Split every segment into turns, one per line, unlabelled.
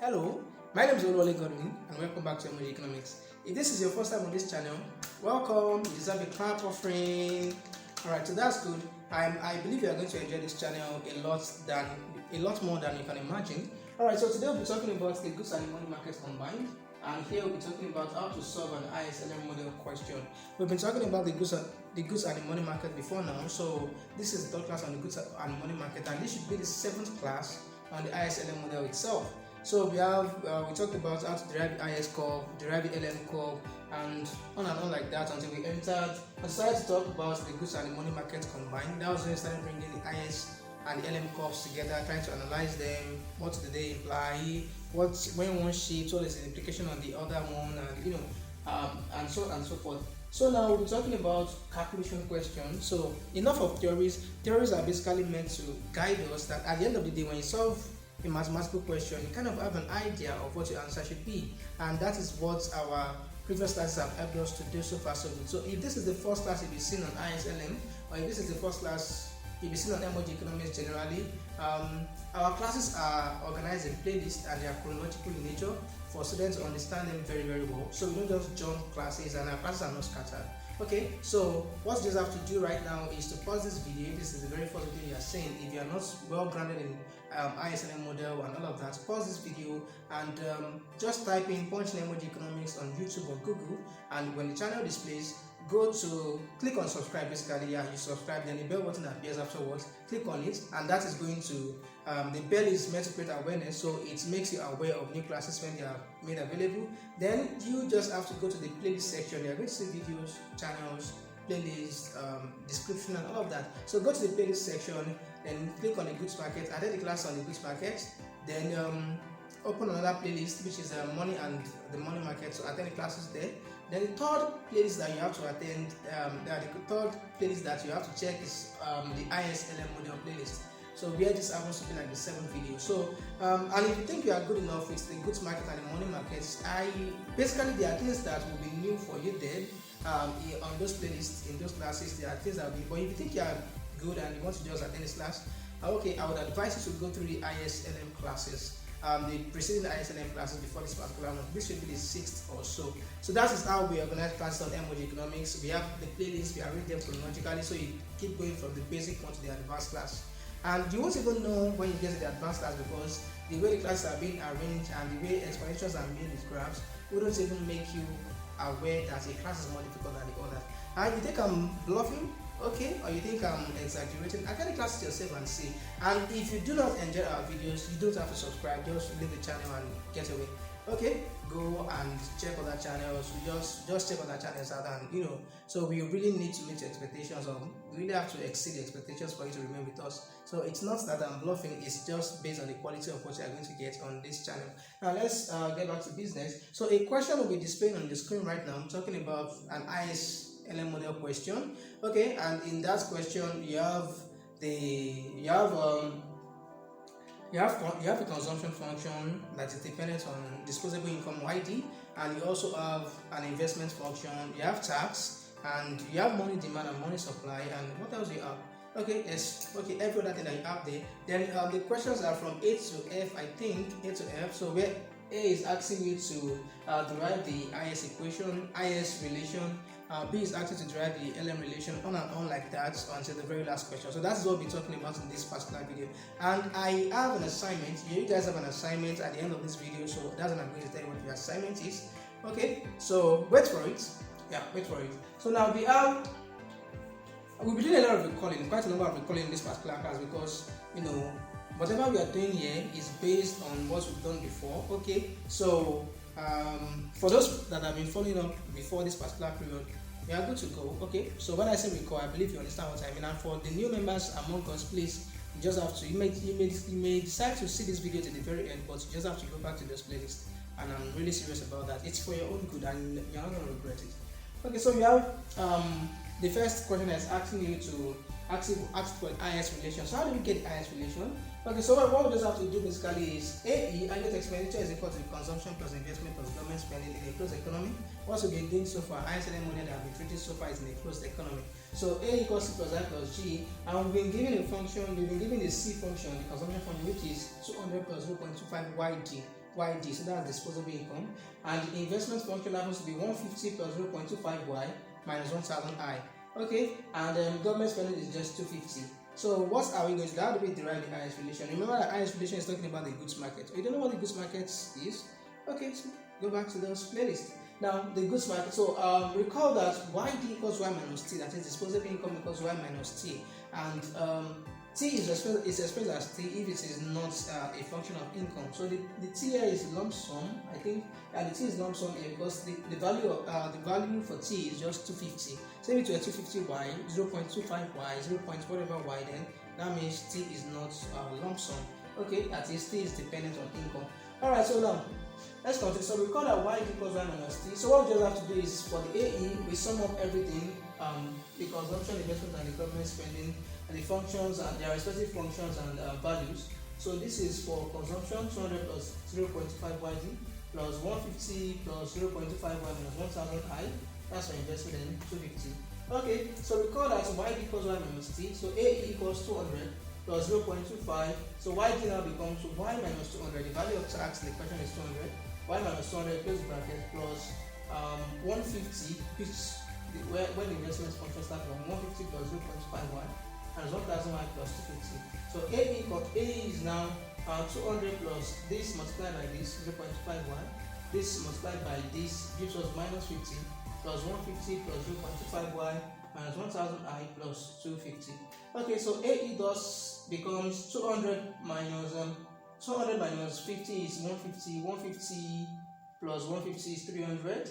Hello, my name is Oluwale Godwin and welcome back to MOG Economics. If this is your first time on this channel, welcome. You deserve a clap offering. Alright, so that's good. I believe you are going to enjoy this channel a lot more than you can imagine. Alright, so today we'll be talking about the goods and the money market combined. And here we'll be talking about how to solve an ISLM model question. We've been talking about the goods and the money market before now, so this is the third class on the goods and money market, and this should be the seventh class on the ISLM model itself. So we talked about how to derive the IS curve, derive the LM curve, and on like that until we decided to talk about the goods and the money market combined. That was when we started bringing the IS and the LM curves together, trying to analyze them. What do they imply? When one shifts, what is the implication on the other one, and so on and so forth. So now we'll be talking about calculation questions. So enough of theories. Theories are basically meant to guide us that at the end of the day, when you solve a mathematical question, you kind of have an idea of what your answer should be, and that is what our previous classes have helped us to do so far so good. So if this is the first class you'll be seen on ISLM, or if this is the first class you'll be seen on MOG Economics generally, our classes are organized in playlists and they are chronological in nature for students to understand them very, very well. So we don't just jump classes, and our classes are not scattered. Okay, so what you just have to do right now is to pause this video. This is the very first video you are seeing. If you are not well grounded in ISLM model and all of that, pause this video and just type in punch in MOG Economics on YouTube or Google, and when the channel displays, go to click on subscribe. Basically, yeah, you subscribe, then the bell button appears afterwards. Click on it, and that is going to the bell is meant to create awareness, so it makes you aware of new classes when they are made available. Then you just have to go to the playlist section. You are going to see videos, channels, playlist, description, and all of that. So go to the playlist section, then click on the goods market, attend the class on the goods market, then open another playlist which is money and the money market, so attend the classes there. Then the third playlist that you have to attend, the third playlist that you have to check is the ISLM model playlist. So where this happens to be like the seventh video. So and if you think you are good enough with the goods market and the money markets, basically there are things that will be new for you then on those playlists, in those classes. There are things that will be, but if you think you are good and you want to just attend this class, okay, I would advise you to go through the ISLM classes. The preceding ISLM classes before this particular one. This should be the sixth or so. So that is how we organize classes on MOG Economics. We have the playlist, we arrange them chronologically, so you keep going from the basic one to the advanced class. And you won't even know when you get to the advanced class, because the way the classes are being arranged and the way explanations are made with graphs wouldn't even make you aware that a class is more difficult than the other. And you think I'm bluffing? Okay, or you think I'm exaggerating? Attend the classes yourself and see. And if you do not enjoy our videos, you don't have to subscribe. Just leave the channel and get away. Okay, go and check other channels. We just check other channels out, and so we really need to meet your expectations, or we really have to exceed the expectations for you to remain with us. So it's not that I'm bluffing, it's just based on the quality of what you are going to get on this channel. Now let's get back to business. So a question will be displayed on the screen right now. I'm talking about an ISLM model question. Okay, and in that question you have a consumption function that is dependent on disposable income YD, and you also have an investment function. You have tax, and you have money demand and money supply, and what else do you have? Okay, yes, okay, every other thing that you have there. Then the questions are from A to F, I think, A to F. So where A is asking you to derive the IS equation, IS relation. B is asking to derive the LM relation, on and on like that until the very last question. So that's what we'll be talking about in this particular video. And I have an assignment. You guys have an assignment at the end of this video, so that's what I'm going to tell you what your assignment is. Okay, so wait for it. Yeah, wait for it. So now we'll be doing a lot of recalling, quite a number of recalling in this particular class, because whatever we are doing here is based on what we've done before. Okay, so for those that have been following up before this particular period, we are good to go. Okay, so when I say recall, I believe you understand what I mean. And for the new members among us, please, you just have to, you may decide to see this video to the very end, but you just have to go back to those playlists, and I'm really serious about that. It's for your own good, and you're not going to regret it. Okay, so we have the first question is asking you to ask for an IS relation. So how do we get the IS relation? Okay, so what we just have to do basically is AE, annual expenditure, is equal to the consumption plus investment plus government spending in a closed economy. What we've been doing so far, ISLM model that we've been treating so far is in a closed economy. So A equals C plus I plus G, and we've been given a function, we've been given the C function, the consumption function, which is 200 plus 0.25 YG. YD, so that's disposable income, and the investment function happens to be 150 plus 0.25Y minus 1000I. Okay, and government spending is just 250. So what are we going to do? How do we derive the highest relation? Remember that highest relation is talking about the goods market. You don't know what the goods market is? Okay, so go back to those playlists. Now the goods market. So recall that YD equals Y minus T. That is disposable income equals Y minus T, and T is expressed as T if it is not a function of income. So the T here is lump sum, I think, and the T is lump sum here because the value of the value for T is just 250. So if it were 250y, 0.25y, 0. Whatever y, then that means T is not lump sum. Okay, that is T is dependent on income. Alright, so now let's continue. So we call that Y equals Y minus T. So what we just have to do is for the AE, we sum up everything, the consumption, investment, and the government spending, and the functions and their respective functions and values. So this is for consumption 200 plus 0.5 YD plus 150 plus 0.25 Y minus 1000I. That's for investment and 250. Okay, so we call that Y equals Y minus T. So AE equals 200 plus 0.25. So YD now becomes Y minus 200. The value of tax in the question is 200. Y minus 200 close bracket plus 150, which when the investment function starts from 150 plus 0.5Y and 1000Y plus 250. So AE is now 200 plus this multiplied by this 0.5Y. This multiplied by this gives us minus 50 plus 150 plus 0.25Y minus 1000I plus 250. Okay, so AE thus becomes 200 minus 50 is 150. 150 plus 150 is 300.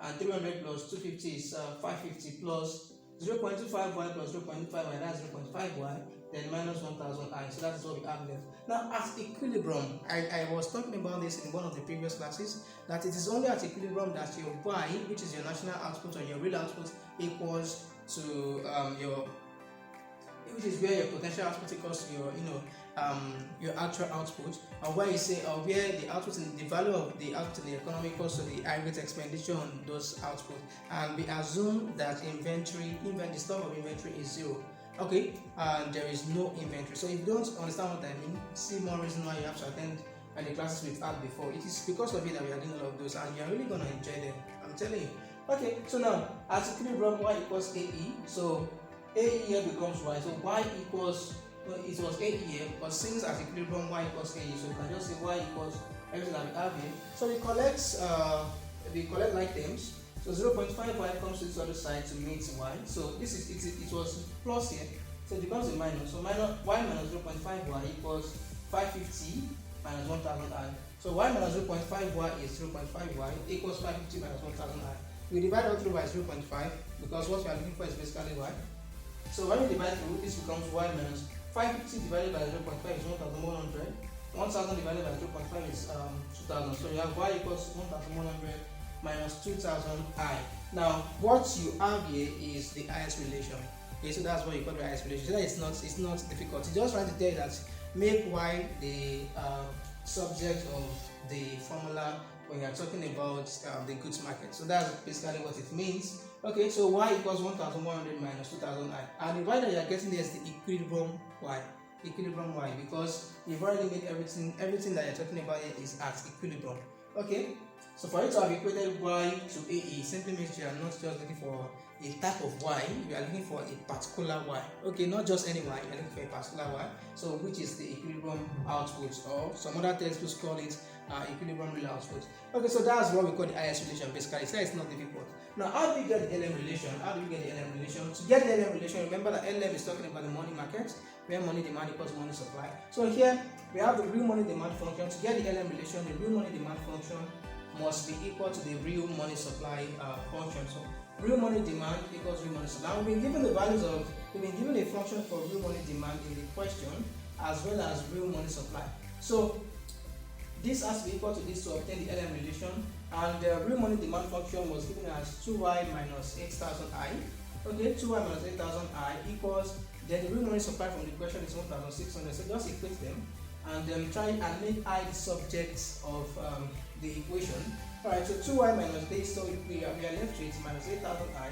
And 300 plus 250 is 550 plus 0.25y plus 0.5y, that's 0.5y, then minus 1000i. So that's what we have left. Now at equilibrium, I was talking about this in one of the previous classes, that it is only at equilibrium that your y, which is your national output or your real output, equals to which is where your potential output equals to your actual output, and where you say where the output in the value of the output in the economy equals to the aggregate expenditure on those output, and we assume that the stock of inventory is 0. Okay, and there is no inventory. So if you don't understand what I mean, see more reason why you have to attend the classes we've had before. It is because of it that we are doing all of those, and you're really gonna enjoy them, I'm telling you. Okay, so now at equilibrium y equals AE, so AE here becomes y, so y equals, it was AE here, but since at equilibrium y equals AE, so we can just say y equals everything that we have here. So we collect like terms. So 0.5y comes to this other side to meet y. So this is it was plus here, so it becomes a minus. So minus y minus 0.5y equals 550 minus 1000i. So y minus 0.5y is 0.5y equals 550 minus 1000i. We divide all through by 0.5 because what we are looking for is basically y. So when we divide through, this becomes y minus 550 divided by 0.5 is 1100. 1000 divided by 0.5 is 2000. So you have y equals 1100 minus 2000i. Now what you have here is the highest relation. Okay, so that's what you call the highest relation. So that it's not difficult. It's just trying to tell you that make y the subject of the formula when you are talking about the goods market. So that's basically what it means. Okay, so y equals 1100 minus 2000i, and the y that you are getting there is the equilibrium y. Equilibrium y, because you've already made everything that you're talking about here is at equilibrium. Okay, so for you to have equated y to AE simply means you are not just looking for a type of y, you are looking for a particular y. Okay, not just any y, you are looking for a particular y, so which is the equilibrium output, or some other textbooks call it equilibrium real output. Okay, so that's what we call the highest relation basically. So it's not difficult. Now, how do we get the LM relation? How do we get the LM relation? To get the LM relation, remember that LM is talking about the money market, where money demand equals money supply. So here we have the real money demand function. To get the LM relation, the real money demand function must be equal to the real money supply function. So real money demand equals real money supply. We've been given the values of, we've been given a function for real money demand in the question, as well as real money supply. So this has to be equal to this to obtain the LM relation, and the real money demand function was given as 2y minus 8000i. Okay, 2y minus 8000i equals, then the real money supply from the question is 1600. So just equate them and try and make I the subject of the equation. Alright, so 2y minus this, so we are left with minus 8000i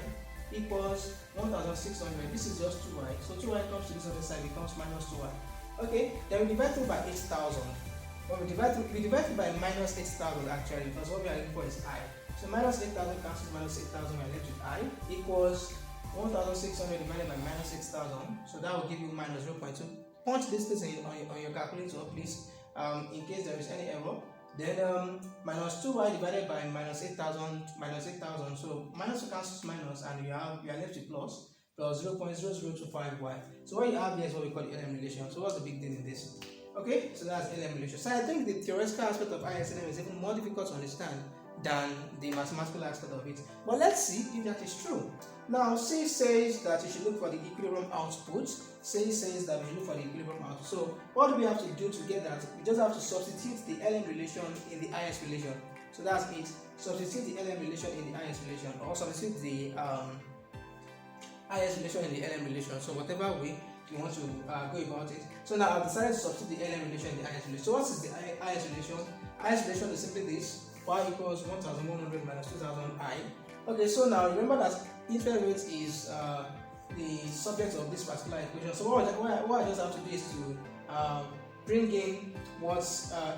equals 1600. This is just 2y. So 2y comes to this other side, becomes minus 2y. Okay, then we divide through by 8000. Well, we divide it by minus 8,000 actually, because what we are looking for is I. So minus 8,000 cancels minus 8,000, we are left with I equals 1,600 divided by minus 6,000. So that will give you minus 0.2. Punch this thing on your calculator, please, in case there is any error. Then minus 2y divided by minus 8,000, so minus 2 cancels minus, and you are left with plus 0.0025y. So what you have here is what we call the LM relation. So what's the big deal in this? Okay, so that's LM relation. So I think the theoretical aspect of ISLM is even more difficult to understand than the mathematical aspect of it. But let's see if that is true. Now, C says that you should look for the equilibrium output. C says that we should look for the equilibrium output. So what do we have to do to get that? We just have to substitute the LM relation in the IS relation. So that's it. Substitute the LM relation in the IS relation, or substitute the IS relation in the LM relation. So whatever way you want to go about it. So now I've decided to substitute the LM relation in the IS relation. So what is the IS relation? IS relation is simply this: y equals 1,100 minus 2,000i. Okay, so now remember that interest rate is the subject of this particular equation. So what I just have to do is to bring in what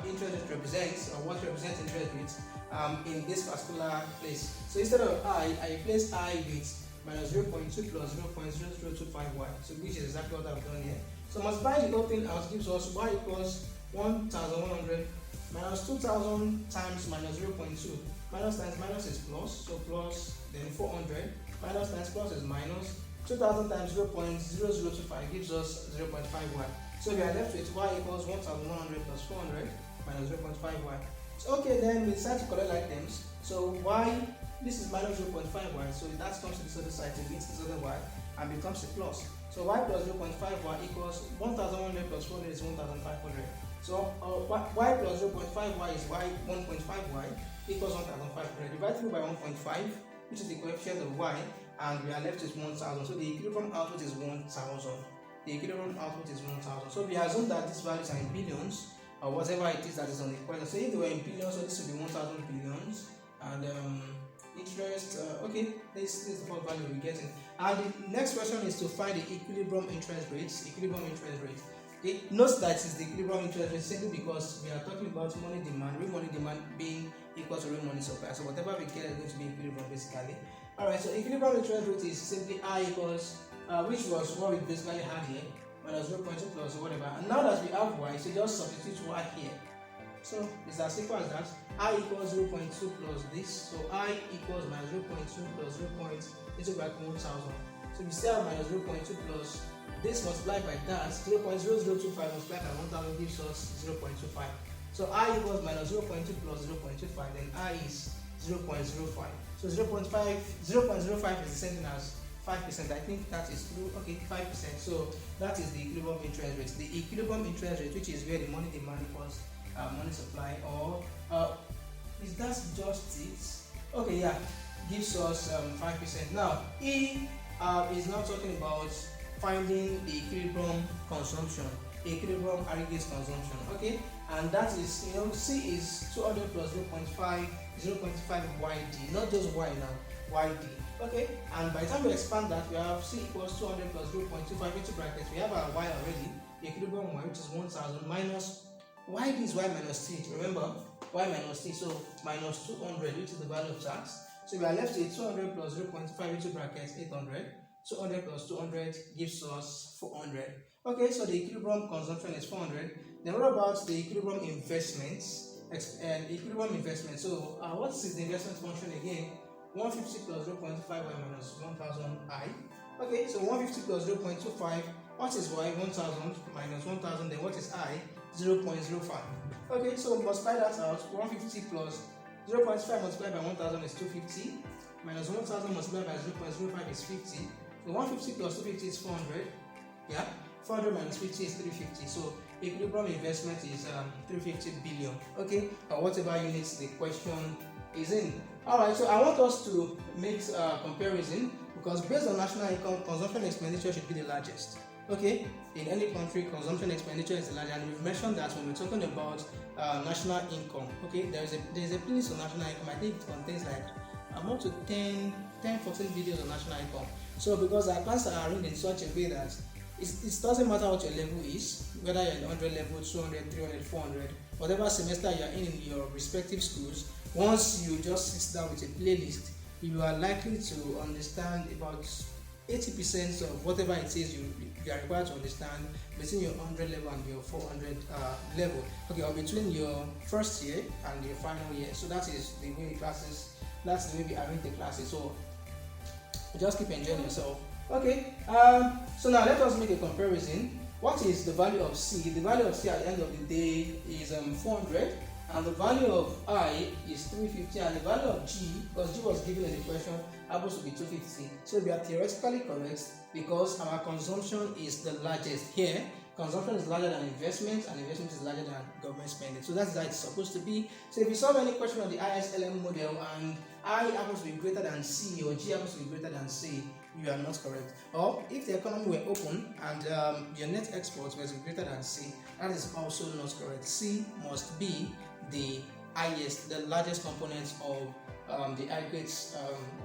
interest rate represents, or what represents interest rates in this particular place. So instead of I replace I with minus 0.2 plus 0.0025y, so which is exactly what I've done here. So multiply the whole thing out gives us y equals 1,100 minus 2,000 times minus 0.2. Minus times minus is plus, so plus, then 400. Minus times plus is minus. 2,000 times 0.0025 gives us 0.5y. So we are left with y equals 1,100 plus 400 minus 0.5y. So okay, then we decide to collect items. So y, this is minus 0.5y, so that comes to this other side to beat this other y and becomes a plus. So y plus 0.5y equals 1,100 plus 400 is 1,500. So y plus 0.5y is y 1.5y equals 1,500 divided by 1.5, which is the coefficient of y, and we are left with 1,000. So the equilibrium output is 1,000. The equilibrium output is 1,000. So we assume that these values are in billions, or whatever it is that is on the equation. So if they were in billions, so this would be 1,000 billions, and interest. Okay, this is the first value we're getting. And the next question is to find the equilibrium interest rates. It notes that it's the equilibrium interest rate simply because we are talking about money demand, real money demand being equal to real money supply. So whatever we get is going to be equilibrium basically. Alright, so equilibrium interest rate is simply I equals, which was what we basically had here, minus 0.2 plus whatever. And now that we have y, so just substitute y here. So it's as simple as that. I equals 0.2 plus this. So I equals minus 0.2 plus 0.2 by 1,000. So we still have minus 0.2 plus this multiplied by that, 0.0025 multiplied by 1,000 gives us 0.25. So I equals minus 0.2 plus 0.25, then I is 0.05. So 0.05 is the same thing as 5%. I think that is true. Okay, 5%. So that is the equilibrium interest rate. The equilibrium interest rate, which is where the money demand equals money supply, or is that just it? Okay, yeah, gives us 5%. Now E is now talking about finding the equilibrium consumption, equilibrium aggregate consumption. Okay, and that is, C is 200 plus 0.5 YD, not just Y now, YD. Okay, and by the time we expand that, we have C equals 200 plus 0.25 into brackets. We have our Y already, the equilibrium Y, which is 1,000 minus YD is Y minus T. Remember, Y minus T, so minus 200, which is the value of tax. So we are left with 200 plus 0.5 into brackets, 800. 200 plus 200 gives us 400. Okay, so the equilibrium consumption is 400. Then what about the equilibrium investments? So what is the investment function again? 150 plus 0.5y minus 1,000i. Okay, so 150 plus 0.25. What is y? 1,000 minus 1,000. Then what is i? 0.05. Okay, so multiply that out. 150 plus 0.5 multiplied by 1,000 is 250. Minus 1,000 multiplied by 0.05 is 50. So 150 plus 250 is 400. Yeah, 400 minus 50 is 350. So equilibrium investment is 350 billion. Okay, or whatever units the question is in. Alright, so I want us to make a comparison, because based on national income, consumption expenditure should be the largest. Okay, in any country, consumption expenditure is the largest, and we've mentioned that when we're talking about national income. Okay, there's a place on national income. I think it contains like up to 10, 14 videos on national income. So because our classes are arranged in such a way that it doesn't matter what your level is, whether you're in 100 level, 200, 300, 400, whatever semester you are in your respective schools, once you just sit down with a playlist, you are likely to understand about 80% of whatever it is you are required to understand between your 100 level and your 400 level. Okay, or between your first year and your final year. So that is the way that's the way we arrange the classes. So just keep enjoying yourself. Okay, so now let us make a comparison. What is the value of C? The value of C at the end of the day is 400, and the value of I is 350, and the value of G, because G was given in the question, happens to be 250. So we are theoretically correct because our consumption is the largest here. Consumption is larger than investment, and investment is larger than government spending. So that's how it's supposed to be. So if you solve any question on the ISLM model and I happens to be greater than C or G happens to be greater than C, you are not correct. Or if the economy were open and your net exports were greater than C, that is also not correct. C must be the highest, the largest component of the aggregates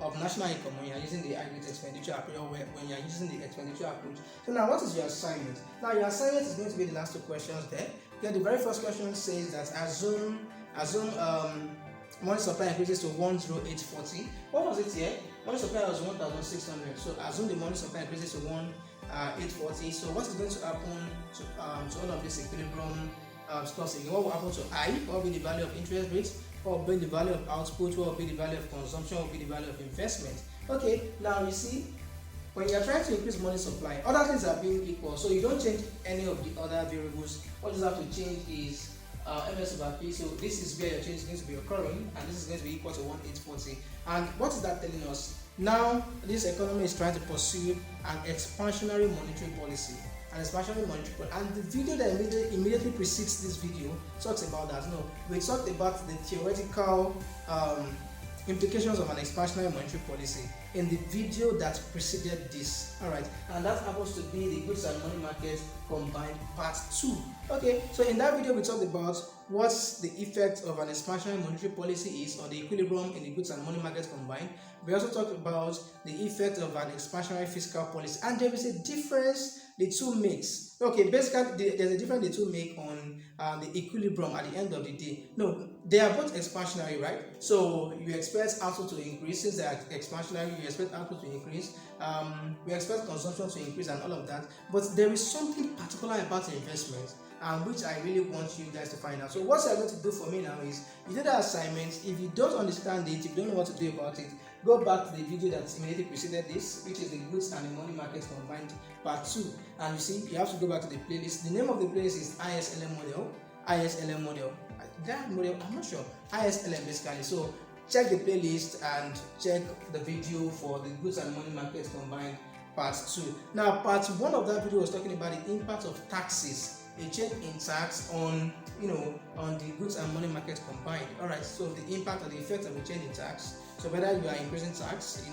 of national income when you are using the aggregate expenditure approach, or when you are using the expenditure approach. So now, what is your assignment? Now, your assignment is going to be the last two questions there. Okay, the very first question says that assume money supply increases to 10840. What was it here? Money supply was 1,600. So assume the money supply increases to 1,840. So what is going to happen to all of this equilibrium stuff? What will happen to I? What will be the value of interest rates? What will be the value of output? What will be the value of consumption? What will be the value of investment? Okay, now you see, when you are trying to increase money supply, other things are being equal, so you don't change any of the other variables. What you have to change is MS over P. So this is where your change is going to be occurring, and this is going to be equal to 1,840. And what is that telling us? Now, this economy is trying to pursue an expansionary monetary policy. And the video that immediately precedes this video talks about that. No, we talked about the theoretical implications of an expansionary monetary policy in the video that preceded this. Alright, and that happens to be the goods and money market combined part 2. Okay, so in that video we talked about what the effect of an expansionary monetary policy is on the equilibrium in the goods and money market combined. We also talked about the effect of an expansionary fiscal policy, and there is a difference the two makes. Okay, basically there's a difference the two make on the equilibrium at the end of the day. No, they are both expansionary, right? So you expect output to increase. Since they are expansionary, you expect output to increase. We expect consumption to increase and all of that. But there is something particular about investment, which I really want you guys to find out. So what you're going to do for me now is, you do the assignment. If you don't understand it, if you don't know what to do about it, go back to the video that immediately preceded this, which is the goods and the money market combined part 2. And you see, you have to go back to the playlist. The name of the playlist is ISLM model. ISLM model. That model, I'm not sure. ISLM basically. So check the playlist and check the video for the goods and money market combined part 2. Now, part 1 of that video was talking about the impact of taxes, a change in tax on the goods and money market combined. Alright, so the impact or the effect of a change in tax. So whether you are increasing tax,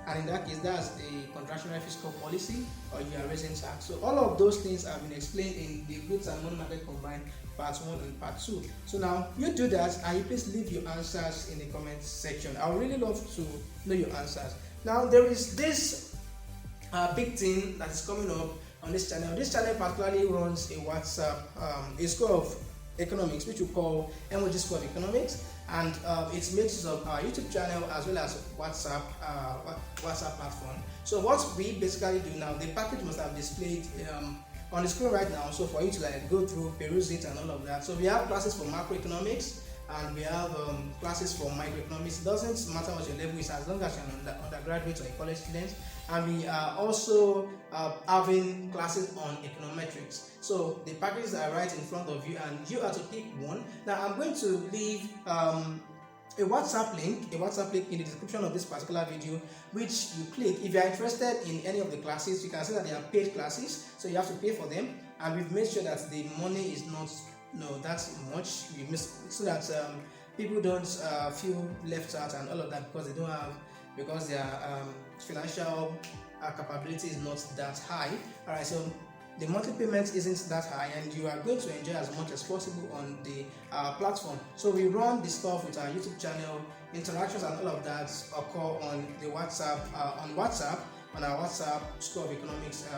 and in that case that's a contractionary fiscal policy, or you are raising tax. So all of those things have been explained in the goods and money market combined part 1 and part 2. So now you do that, and you please leave your answers in the comment section. I would really love to know your answers. Now there is this big thing that is coming up on this channel. This channel particularly runs a WhatsApp, a school of economics, which we call MOG School of Economics, and it makes use of our YouTube channel as well as WhatsApp platform. So what we basically do now, the package must have displayed on the screen right now, so for you to go through, peruse it and all of that. So we have classes for macroeconomics, and we have classes for microeconomics. It doesn't matter what your level is, as long as you're an undergraduate or a college student. And we are also having classes on econometrics. So the packages are right in front of you, and you have to pick one. Now I'm going to leave a WhatsApp link in the description of this particular video, which you click. If you are interested in any of the classes, you can see that they are paid classes, so you have to pay for them. And we've made sure that the money is not that much, so that people don't feel left out and all of that, because their financial capability is not that high. Alright, so the monthly payment isn't that high, and you are going to enjoy as much as possible on the platform. So we run the stuff with our YouTube channel, interactions and all of that occur on the WhatsApp on our WhatsApp School of Economics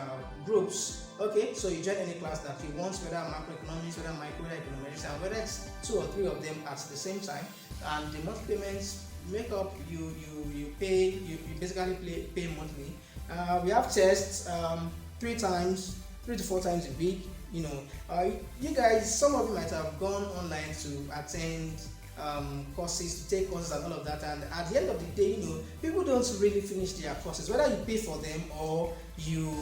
groups. Okay, so you join any class that you want, whether macroeconomics, whether micro, whether economics, and whether it's 2 or 3 of them at the same time, and the monthly payments make up you basically pay monthly. We have tests 3 to 4 times a week. You guys, some of you might have gone online to attend courses, to take courses and all of that, and at the end of the day, people don't really finish their courses, whether you pay for them or you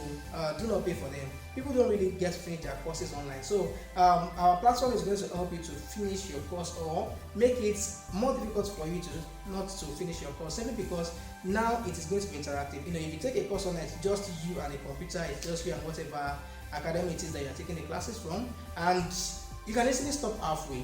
do not pay for them. People don't really get to finish their courses online. So our platform is going to help you to finish your course or make it more difficult for you to not to finish your course, simply because now it is going to be interactive. If you take a course online, it's just you and a computer, it's just you and whatever academy it is that you're taking the classes from, and you can easily stop halfway,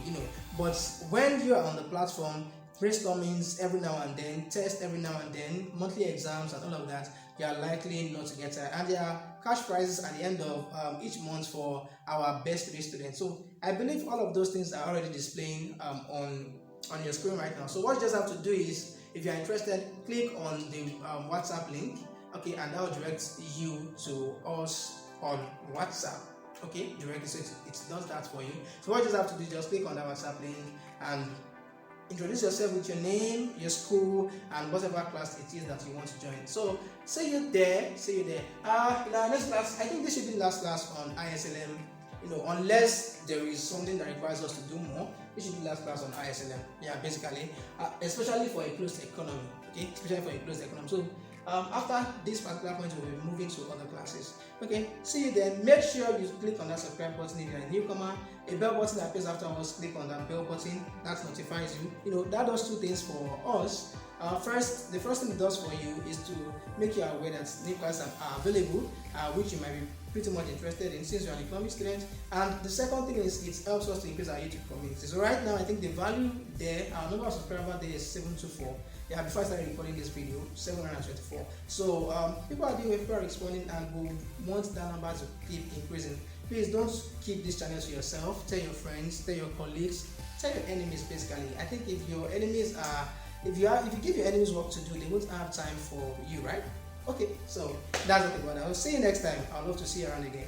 but when you are on the platform, brainstormings every now and then, tests every now and then, monthly exams and all of that, you are likely not to get tired. And there are cash prizes at the end of each month for our best 3 students. So I believe all of those things are already displaying on your screen right now. So what you just have to do is, if you are interested, click on the WhatsApp link, okay, and that will direct you to us on WhatsApp. Okay, directly, so it does that for you. So what you just have to do is just click on that WhatsApp link and introduce yourself with your name, your school, and whatever class it is that you want to join. So see you there. In our next class, I think this should be the last class on ISLM. Unless there is something that requires us to do more, this should be the last class on ISLM. Yeah, basically, especially for a closed economy. Okay, especially for a closed economy. So after this particular point, we'll be moving to other classes. Okay, see you then. Make sure you click on that subscribe button if you're a newcomer. A bell button that appears afterwards, click on that bell button. That notifies you. That does 2 things for us. The first thing it does for you is to make you aware that new classes are available, which you might be pretty much interested in since you're an economics student. And the second thing is it helps us to increase our YouTube community. So right now, I think the value there, our number of subscribers there is 724. Yeah, before I started recording this video, 724. So people are doing well, people are responding, and we want that number to keep increasing. Please don't keep this channel to yourself. Tell your friends, tell your colleagues, tell your enemies. Basically, I think if your enemies are, if you give your enemies work to do, they won't have time for you, right? Okay, so that's what about that. I'll see you next time. I'd love to see you around again.